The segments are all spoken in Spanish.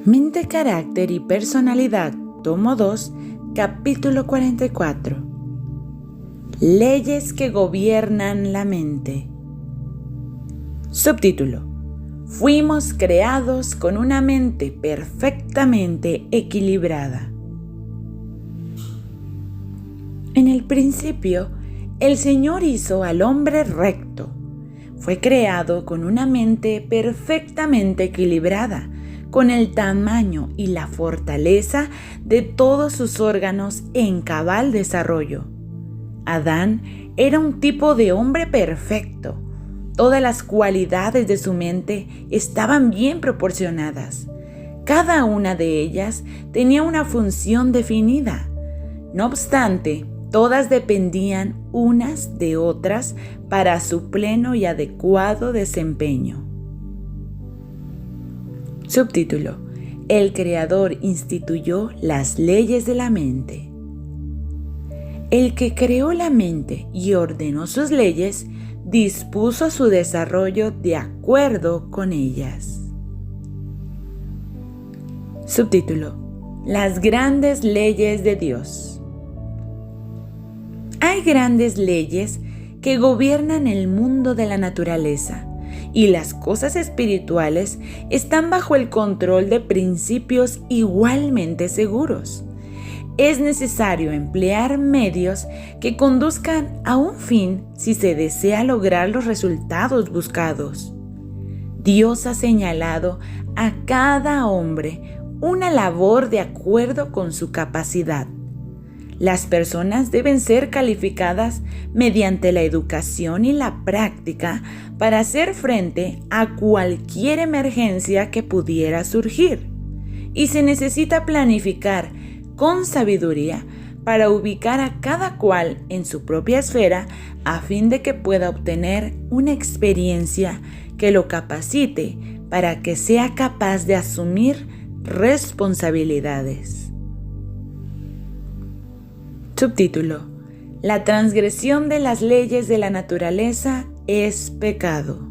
Mente, carácter y personalidad, tomo 2, capítulo 44. Leyes que gobiernan la mente. Subtítulo: Fuimos creados con una mente perfectamente equilibrada. En el principio, el Señor hizo al hombre recto. Fue creado con una mente perfectamente equilibrada, con el tamaño y la fortaleza de todos sus órganos en cabal desarrollo. Adán era un tipo de hombre perfecto. Todas las cualidades de su mente estaban bien proporcionadas. Cada una de ellas tenía una función definida. No obstante, todas dependían unas de otras para su pleno y adecuado desempeño. Subtítulo: El Creador instituyó las leyes de la mente. El que creó la mente y ordenó sus leyes, dispuso su desarrollo de acuerdo con ellas. Subtítulo: Las grandes leyes de Dios. Hay grandes leyes que gobiernan el mundo de la naturaleza, y las cosas espirituales están bajo el control de principios igualmente seguros. Es necesario emplear medios que conduzcan a un fin si se desea lograr los resultados buscados. Dios ha señalado a cada hombre una labor de acuerdo con su capacidad. Las personas deben ser calificadas mediante la educación y la práctica para hacer frente a cualquier emergencia que pudiera surgir. Y se necesita planificar con sabiduría para ubicar a cada cual en su propia esfera a fin de que pueda obtener una experiencia que lo capacite para que sea capaz de asumir responsabilidades. Subtítulo: La transgresión de las leyes de la naturaleza es pecado.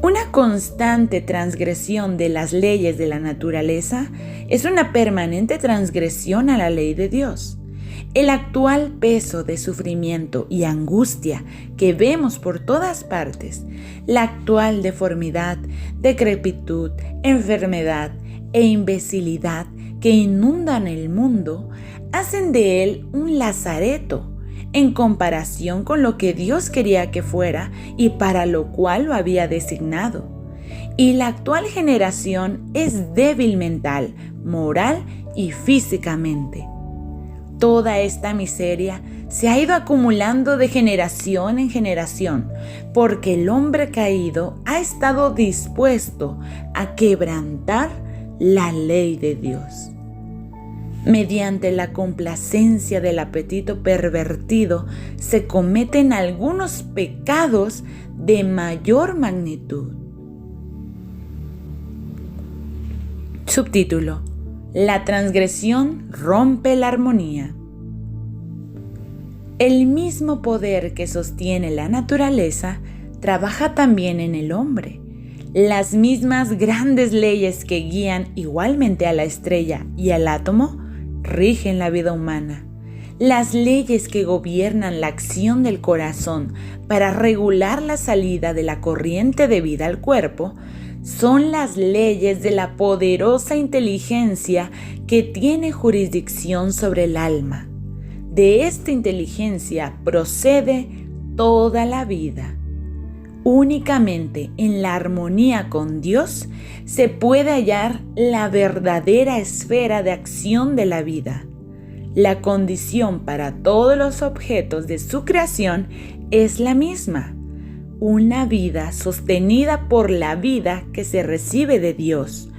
Una constante transgresión de las leyes de la naturaleza es una permanente transgresión a la ley de Dios. El actual peso de sufrimiento y angustia que vemos por todas partes, la actual deformidad, decrepitud, enfermedad e imbecilidad que inundan el mundo, hacen de él un lazareto en comparación con lo que Dios quería que fuera y para lo cual lo había designado. Y la actual generación es débil mental, moral y físicamente. Toda esta miseria se ha ido acumulando de generación en generación, porque el hombre caído ha estado dispuesto a quebrantar la ley de Dios. Mediante la complacencia del apetito pervertido se cometen algunos pecados de mayor magnitud. Subtítulo: La transgresión rompe la armonía. El mismo poder que sostiene la naturaleza trabaja también en el hombre. Las mismas grandes leyes que guían igualmente a la estrella y al átomo rigen la vida humana. Las leyes que gobiernan la acción del corazón para regular la salida de la corriente de vida al cuerpo son las leyes de la poderosa inteligencia que tiene jurisdicción sobre el alma. De esta inteligencia procede toda la vida. Únicamente en la armonía con Dios se puede hallar la verdadera esfera de acción de la vida. La condición para todos los objetos de su creación es la misma: una vida sostenida por la vida que se recibe de Dios,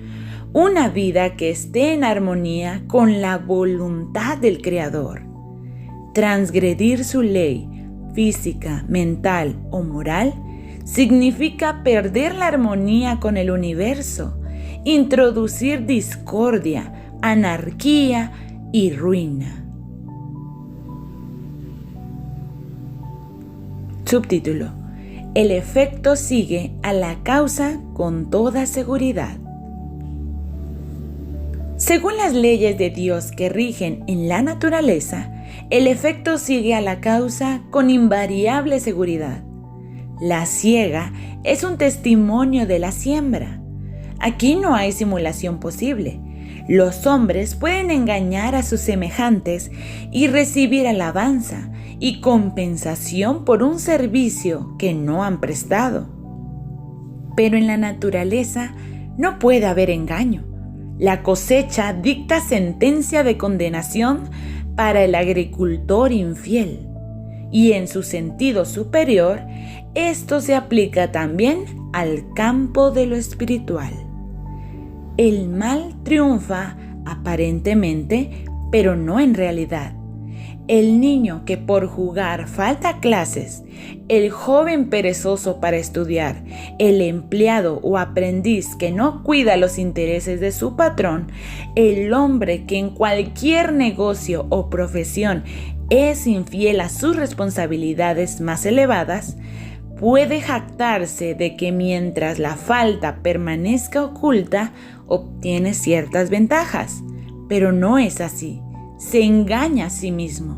una vida que esté en armonía con la voluntad del Creador. Transgredir su ley, física, mental o moral, significa perder la armonía con el universo, introducir discordia, anarquía y ruina. Subtítulo: El efecto sigue a la causa con toda seguridad. Según las leyes de Dios que rigen en la naturaleza, el efecto sigue a la causa con invariable seguridad. La siega es un testimonio de la siembra. Aquí no hay simulación posible. Los hombres pueden engañar a sus semejantes y recibir alabanza y compensación por un servicio que no han prestado. Pero en la naturaleza no puede haber engaño. La cosecha dicta sentencia de condenación para el agricultor infiel. Y en su sentido superior, esto se aplica también al campo de lo espiritual. El mal triunfa aparentemente, pero no en realidad. El niño que por jugar falta a clases, el joven perezoso para estudiar, el empleado o aprendiz que no cuida los intereses de su patrón, el hombre que en cualquier negocio o profesión es infiel a sus responsabilidades más elevadas, puede jactarse de que mientras la falta permanezca oculta, obtiene ciertas ventajas, pero no es así. Se engaña a sí mismo.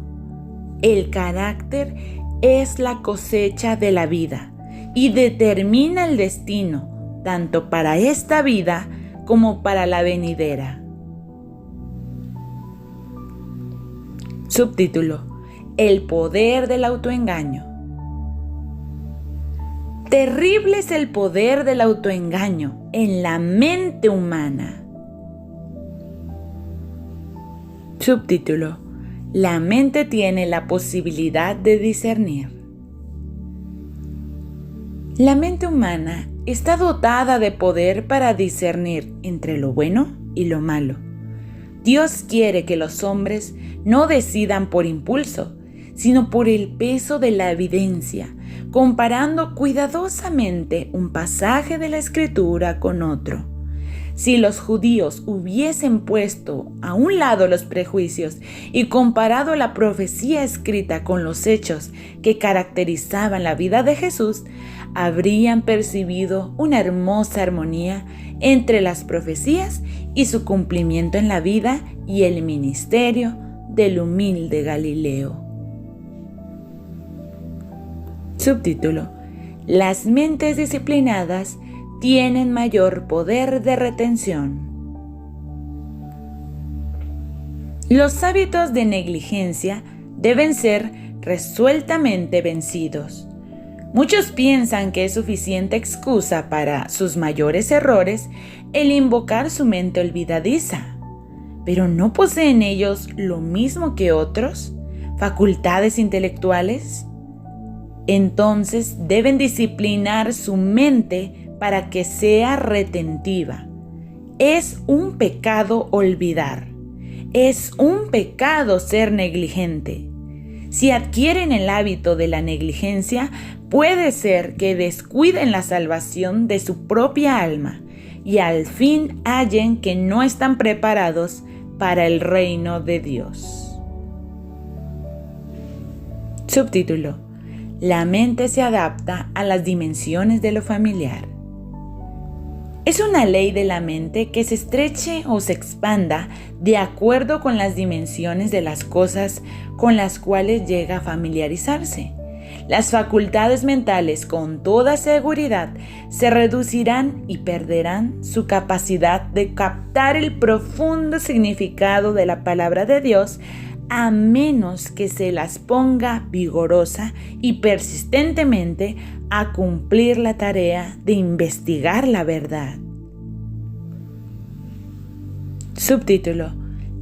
El carácter es la cosecha de la vida y determina el destino, tanto para esta vida como para la venidera. Subtítulo: El poder del autoengaño. Terrible es el poder del autoengaño en la mente humana. Subtítulo: La mente tiene la posibilidad de discernir. La mente humana está dotada de poder para discernir entre lo bueno y lo malo. Dios quiere que los hombres no decidan por impulso, sino por el peso de la evidencia, comparando cuidadosamente un pasaje de la Escritura con otro. Si los judíos hubiesen puesto a un lado los prejuicios y comparado la profecía escrita con los hechos que caracterizaban la vida de Jesús, habrían percibido una hermosa armonía entre las profecías y su cumplimiento en la vida y el ministerio del humilde Galileo. Subtítulo: Las mentes disciplinadas tienen mayor poder de retención. Los hábitos de negligencia deben ser resueltamente vencidos. Muchos piensan que es suficiente excusa para sus mayores errores el invocar su mente olvidadiza. ¿Pero no poseen ellos lo mismo que otros? ¿Facultades intelectuales? Entonces deben disciplinar su mente para que sea retentiva. Es un pecado olvidar. Es un pecado ser negligente. Si adquieren el hábito de la negligencia, puede ser que descuiden la salvación de su propia alma y al fin hallen que no están preparados para el reino de Dios. Subtítulo: La mente se adapta a las dimensiones de lo familiar. Es una ley de la mente que se estreche o se expanda de acuerdo con las dimensiones de las cosas con las cuales llega a familiarizarse. Las facultades mentales, con toda seguridad, se reducirán y perderán su capacidad de captar el profundo significado de la palabra de Dios, a menos que se las ponga vigorosa y persistentemente a cumplir la tarea de investigar la verdad. Subtítulo: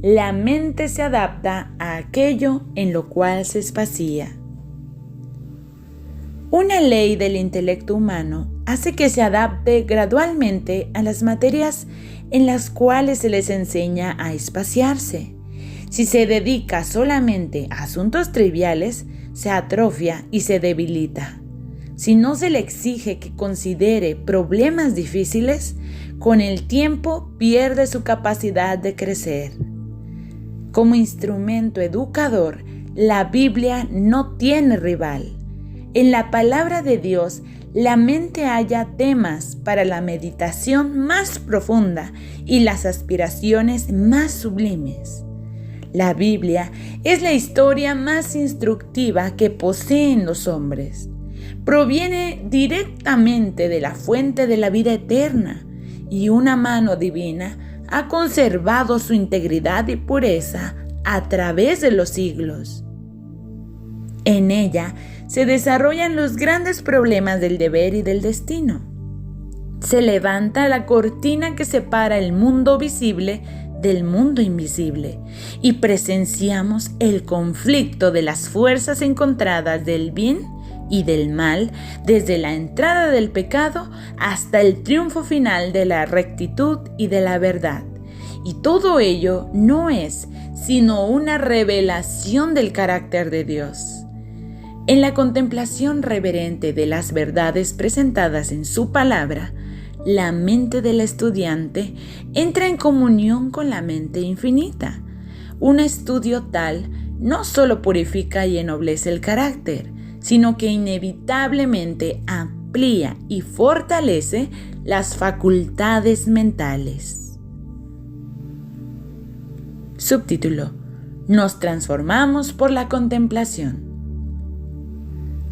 La mente se adapta a aquello en lo cual se espacía. Una ley del intelecto humano hace que se adapte gradualmente a las materias en las cuales se les enseña a espaciarse. Si se dedica solamente a asuntos triviales, se atrofia y se debilita. Si no se le exige que considere problemas difíciles, con el tiempo pierde su capacidad de crecer. Como instrumento educador, la Biblia no tiene rival. En la palabra de Dios, la mente halla temas para la meditación más profunda y las aspiraciones más sublimes. La Biblia es la historia más instructiva que poseen los hombres. Proviene directamente de la fuente de la vida eterna y una mano divina ha conservado su integridad y pureza a través de los siglos. En ella se desarrollan los grandes problemas del deber y del destino. Se levanta la cortina que separa el mundo visible del mundo invisible y presenciamos el conflicto de las fuerzas encontradas del bien y del mal desde la entrada del pecado hasta el triunfo final de la rectitud y de la verdad. Y todo ello no es sino una revelación del carácter de Dios. En la contemplación reverente de las verdades presentadas en su palabra, la mente del estudiante entra en comunión con la mente infinita. Un estudio tal no solo purifica y ennoblece el carácter, sino que inevitablemente amplía y fortalece las facultades mentales. Subtítulo: Nos transformamos por la contemplación.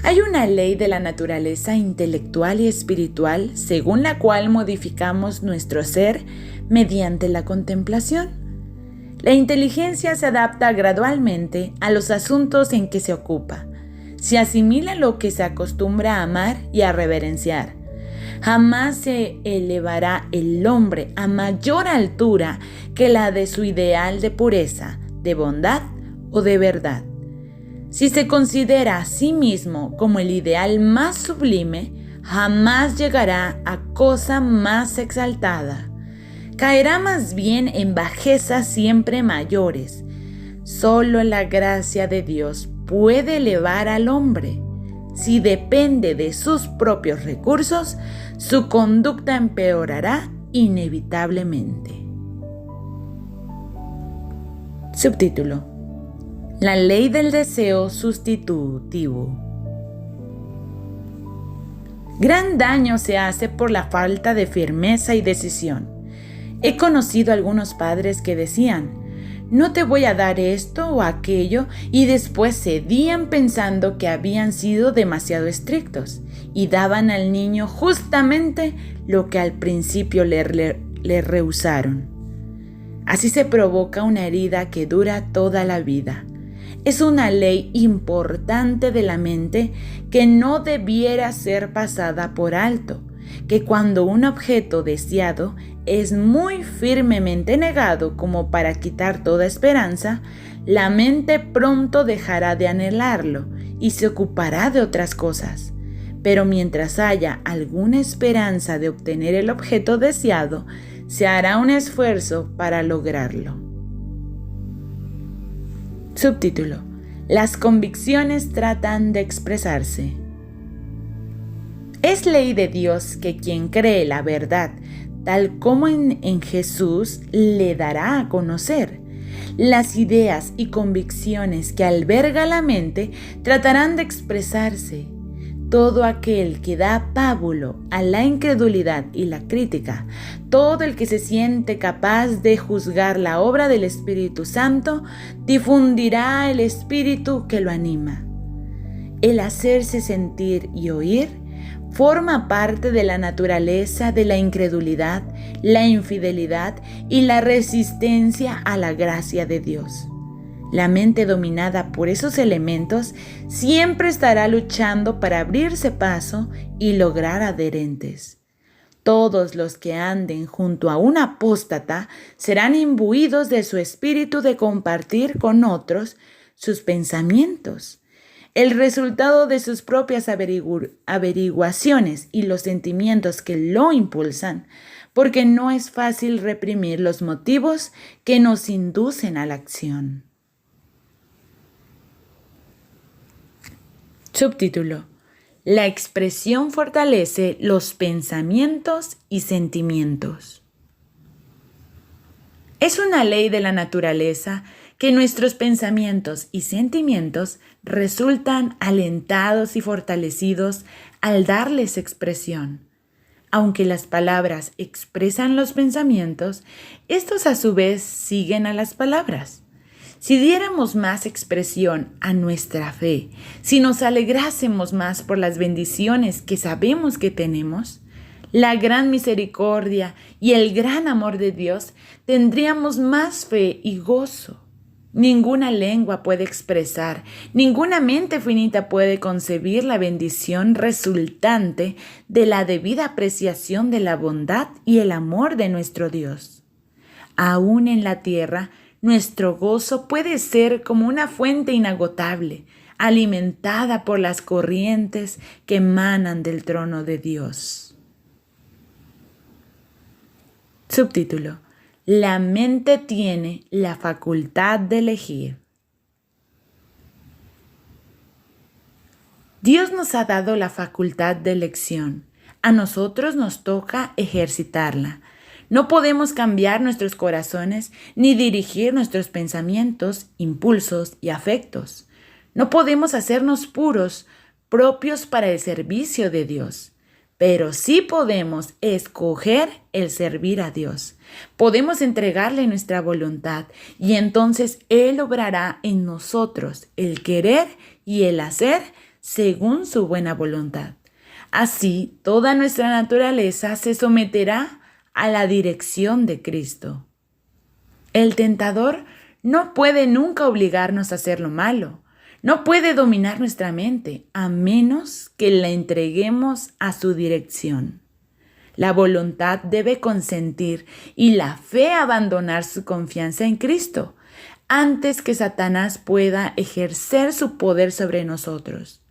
Hay una ley de la naturaleza intelectual y espiritual según la cual modificamos nuestro ser mediante la contemplación. La inteligencia se adapta gradualmente a los asuntos en que se ocupa. Se asimila lo que se acostumbra a amar y a reverenciar. Jamás se elevará el hombre a mayor altura que la de su ideal de pureza, de bondad o de verdad. Si se considera a sí mismo como el ideal más sublime, jamás llegará a cosa más exaltada. Caerá más bien en bajezas siempre mayores. Solo la gracia de Dios puede elevar al hombre. Si depende de sus propios recursos, su conducta empeorará inevitablemente. Subtítulo: La ley del deseo sustitutivo. Gran daño se hace por la falta de firmeza y decisión. He conocido algunos padres que decían: no te voy a dar esto o aquello, y después cedían pensando que habían sido demasiado estrictos y daban al niño justamente lo que al principio le rehusaron. Así se provoca una herida que dura toda la vida. Es una ley importante de la mente que no debiera ser pasada por alto, que cuando un objeto deseado es muy firmemente negado como para quitar toda esperanza, la mente pronto dejará de anhelarlo y se ocupará de otras cosas. Pero mientras haya alguna esperanza de obtener el objeto deseado, se hará un esfuerzo para lograrlo. Subtítulo: Las convicciones tratan de expresarse. Es ley de Dios que quien cree la verdad, tal como en Jesús, le dará a conocer. Las ideas y convicciones que alberga la mente tratarán de expresarse. Todo aquel que da pábulo a la incredulidad y la crítica, todo el que se siente capaz de juzgar la obra del Espíritu Santo, difundirá el espíritu que lo anima. El hacerse sentir y oír forma parte de la naturaleza de la incredulidad, la infidelidad y la resistencia a la gracia de Dios. La mente dominada por esos elementos siempre estará luchando para abrirse paso y lograr adherentes. Todos los que anden junto a un apóstata serán imbuidos de su espíritu de compartir con otros sus pensamientos, el resultado de sus propias averiguaciones y los sentimientos que lo impulsan, porque no es fácil reprimir los motivos que nos inducen a la acción. Subtítulo: La expresión fortalece los pensamientos y sentimientos. Es una ley de la naturaleza que nuestros pensamientos y sentimientos resultan alentados y fortalecidos al darles expresión. Aunque las palabras expresan los pensamientos, estos a su vez siguen a las palabras. Si diéramos más expresión a nuestra fe, si nos alegrásemos más por las bendiciones que sabemos que tenemos, la gran misericordia y el gran amor de Dios, tendríamos más fe y gozo. Ninguna lengua puede expresar, ninguna mente finita puede concebir la bendición resultante de la debida apreciación de la bondad y el amor de nuestro Dios. Aún en la tierra, nuestro gozo puede ser como una fuente inagotable, alimentada por las corrientes que emanan del trono de Dios. Subtítulo: La mente tiene la facultad de elegir. Dios nos ha dado la facultad de elección. A nosotros nos toca ejercitarla. No podemos cambiar nuestros corazones ni dirigir nuestros pensamientos, impulsos y afectos. No podemos hacernos puros, propios para el servicio de Dios. Pero sí podemos escoger el servir a Dios. Podemos entregarle nuestra voluntad y entonces Él obrará en nosotros el querer y el hacer según su buena voluntad. Así, toda nuestra naturaleza se someterá a la dirección de Cristo. El tentador no puede nunca obligarnos a hacer lo malo. No puede dominar nuestra mente a menos que la entreguemos a su dirección. La voluntad debe consentir y la fe abandonar su confianza en Cristo antes que Satanás pueda ejercer su poder sobre nosotros.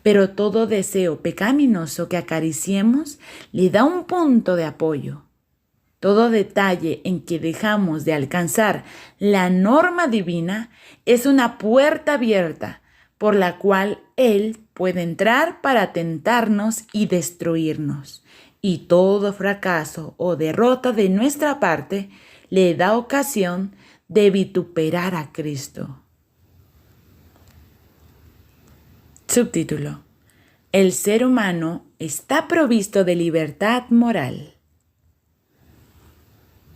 Pero todo deseo pecaminoso que acariciemos le da un punto de apoyo. Todo detalle en que dejamos de alcanzar la norma divina es una puerta abierta por la cual Él puede entrar para tentarnos y destruirnos. Y todo fracaso o derrota de nuestra parte le da ocasión de vituperar a Cristo. Subtítulo: El ser humano está provisto de libertad moral.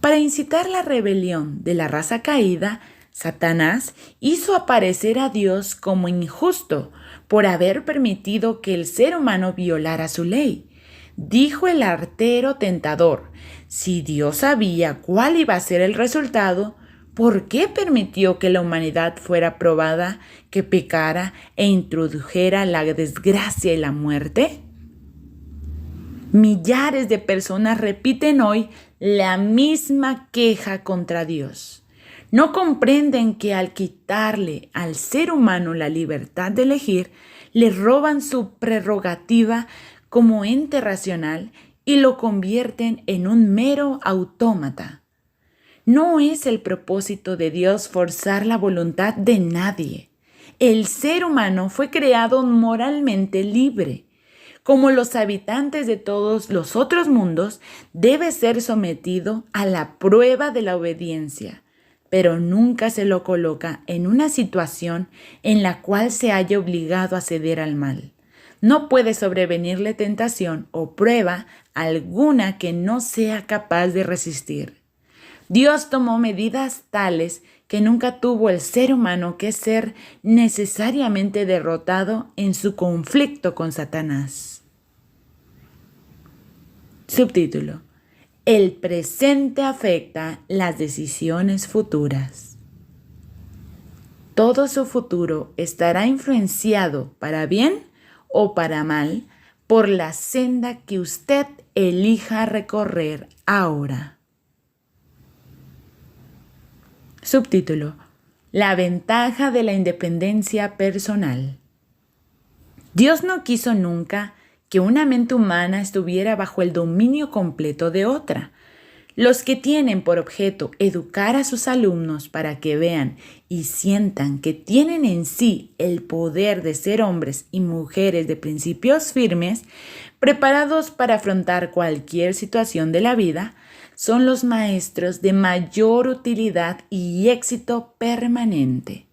Para incitar la rebelión de la raza caída, Satanás hizo aparecer a Dios como injusto por haber permitido que el ser humano violara su ley. Dijo el artero tentador: si Dios sabía cuál iba a ser el resultado, ¿por qué permitió que la humanidad fuera probada, que pecara e introdujera la desgracia y la muerte? Millares de personas repiten hoy la misma queja contra Dios. No comprenden que al quitarle al ser humano la libertad de elegir, le roban su prerrogativa como ente racional y lo convierten en un mero autómata. No es el propósito de Dios forzar la voluntad de nadie. El ser humano fue creado moralmente libre. Como los habitantes de todos los otros mundos, debe ser sometido a la prueba de la obediencia, pero nunca se lo coloca en una situación en la cual se haya obligado a ceder al mal. No puede sobrevenirle tentación o prueba alguna que no sea capaz de resistir. Dios tomó medidas tales que nunca tuvo el ser humano que ser necesariamente derrotado en su conflicto con Satanás. Subtítulo: El presente afecta las decisiones futuras. Todo su futuro estará influenciado, para bien o para mal, por la senda que usted elija recorrer ahora. Subtítulo: La ventaja de la independencia personal. Dios no quiso nunca que una mente humana estuviera bajo el dominio completo de otra. Los que tienen por objeto educar a sus alumnos para que vean y sientan que tienen en sí el poder de ser hombres y mujeres de principios firmes, preparados para afrontar cualquier situación de la vida, son los maestros de mayor utilidad y éxito permanente.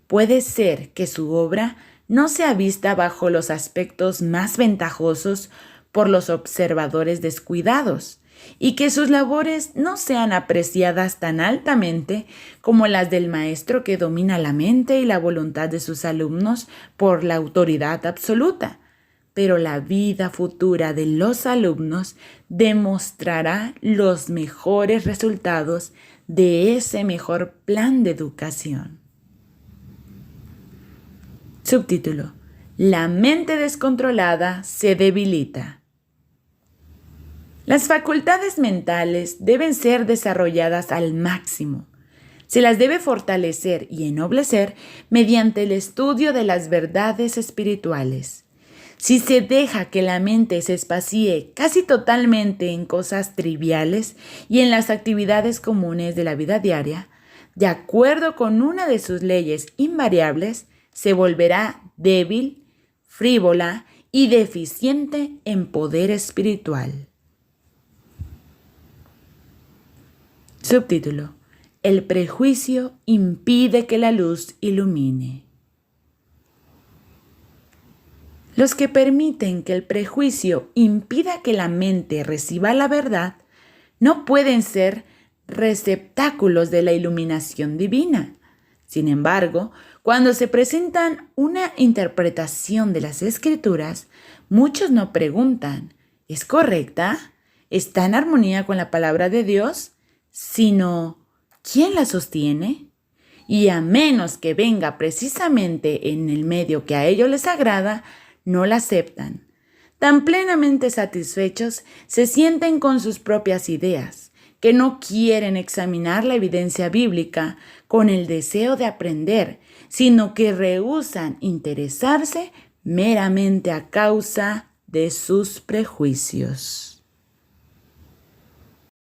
Puede ser que su obra no sea vista bajo los aspectos más ventajosos por los observadores descuidados, y que sus labores no sean apreciadas tan altamente como las del maestro que domina la mente y la voluntad de sus alumnos por la autoridad absoluta. Pero la vida futura de los alumnos demostrará los mejores resultados de ese mejor plan de educación. Subtítulo: La mente descontrolada se debilita. Las facultades mentales deben ser desarrolladas al máximo. Se las debe fortalecer y ennoblecer mediante el estudio de las verdades espirituales. Si se deja que la mente se espacie casi totalmente en cosas triviales y en las actividades comunes de la vida diaria, de acuerdo con una de sus leyes invariables, se volverá débil, frívola y deficiente en poder espiritual. Subtítulo: El prejuicio impide que la luz ilumine. Los que permiten que el prejuicio impida que la mente reciba la verdad no pueden ser receptáculos de la iluminación divina. Sin embargo, cuando se presentan una interpretación de las Escrituras, muchos no preguntan: ¿es correcta? ¿Está en armonía con la palabra de Dios? Sino, ¿quién la sostiene? Y a menos que venga precisamente en el medio que a ellos les agrada, no la aceptan. Tan plenamente satisfechos se sienten con sus propias ideas, que no quieren examinar la evidencia bíblica con el deseo de aprender, sino que rehúsan interesarse meramente a causa de sus prejuicios.